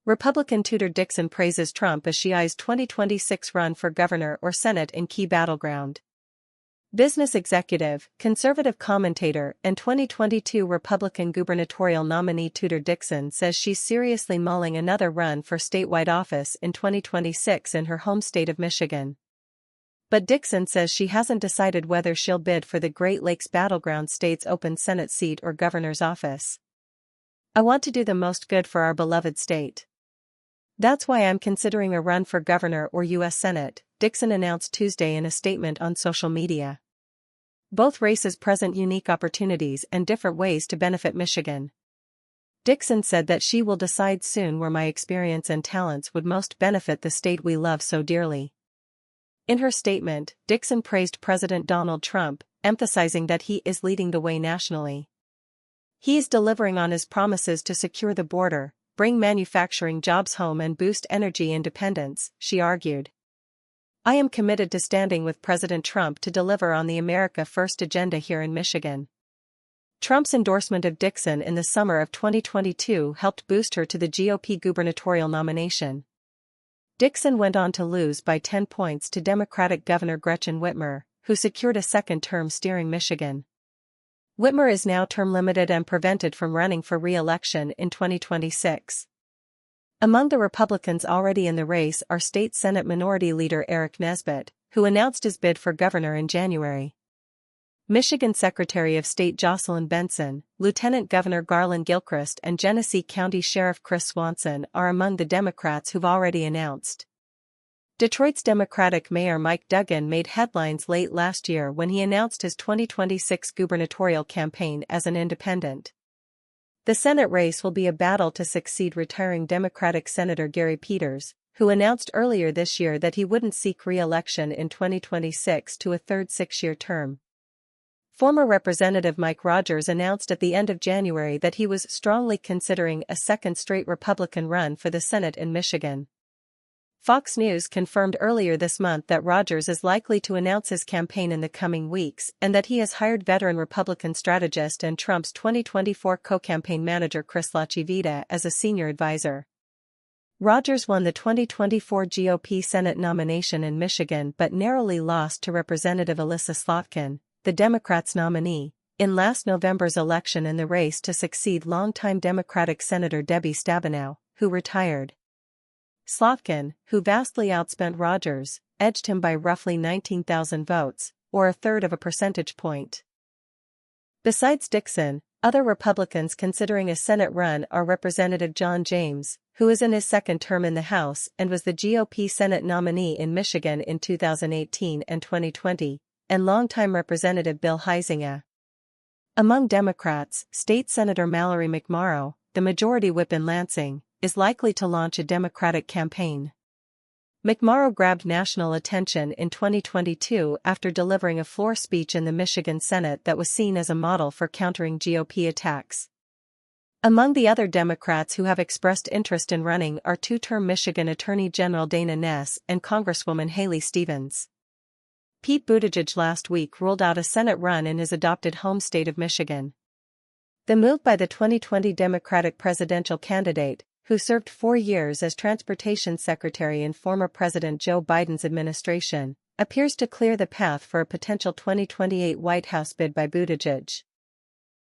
Republican Tudor Dixon praises Trump as she eyes 2026 run for governor or Senate in key battleground. Business executive, conservative commentator, and 2022 Republican gubernatorial nominee Tudor Dixon says she's seriously mulling another run for statewide office in 2026 in her home state of Michigan. But Dixon says she hasn't decided whether she'll bid for the Great Lakes battleground state's open Senate seat or governor's office. "I want to do the most good for our beloved state. That's why I'm considering a run for governor or U.S. Senate," Dixon announced Tuesday in a statement on social media. Both races present unique opportunities and different ways to benefit Michigan. Dixon said that she will decide soon where my experience and talents would most benefit the state we love so dearly. In her statement, Dixon praised President Donald Trump, emphasizing that he is leading the way nationally. He is delivering on his promises to secure the border, bring manufacturing jobs home and boost energy independence, she argued. "I am committed to standing with President Trump to deliver on the America First agenda here in Michigan." Trump's endorsement of Dixon in the summer of 2022 helped boost her to the GOP gubernatorial nomination. Dixon went on to lose by 10 points to Democratic Governor Gretchen Whitmer, who secured a second term steering Michigan. Whitmer is now term-limited and prevented from running for re-election in 2026. Among the Republicans already in the race are State Senate Minority Leader Eric Nesbitt, who announced his bid for governor in January. Michigan Secretary of State Jocelyn Benson, Lieutenant Governor Garland Gilchrist and Genesee County Sheriff Chris Swanson are among the Democrats who've already announced. Detroit's Democratic Mayor Mike Duggan made headlines late last year when he announced his 2026 gubernatorial campaign as an independent. The Senate race will be a battle to succeed retiring Democratic Senator Gary Peters, who announced earlier this year that he wouldn't seek re-election in 2026 to a third six-year term. Former Representative Mike Rogers announced at the end of January that he was strongly considering a second straight Republican run for the Senate in Michigan. Fox News confirmed earlier this month that Rogers is likely to announce his campaign in the coming weeks and that he has hired veteran Republican strategist and Trump's 2024 co-campaign manager Chris LaChivita as a senior advisor. Rogers won the 2024 GOP Senate nomination in Michigan but narrowly lost to Representative Elissa Slotkin, the Democrats' nominee, in last November's election in the race to succeed longtime Democratic Senator Debbie Stabenow, who retired. Slotkin, who vastly outspent Rogers, edged him by roughly 19,000 votes, or a third of a percentage point. Besides Dixon, other Republicans considering a Senate run are Representative John James, who is in his second term in the House and was the GOP Senate nominee in Michigan in 2018 and 2020, and longtime Representative Bill Huizenga. Among Democrats, State Senator Mallory McMorrow, the majority whip in Lansing, is likely to launch a Democratic campaign. McMorrow grabbed national attention in 2022 after delivering a floor speech in the Michigan Senate that was seen as a model for countering GOP attacks. Among the other Democrats who have expressed interest in running are two-term Michigan Attorney General Dana Ness and Congresswoman Haley Stevens. Pete Buttigieg last week ruled out a Senate run in his adopted home state of Michigan. The move by the 2020 Democratic presidential candidate, who served 4 years as Transportation Secretary in former President Joe Biden's administration, appears to clear the path for a potential 2028 White House bid by Buttigieg.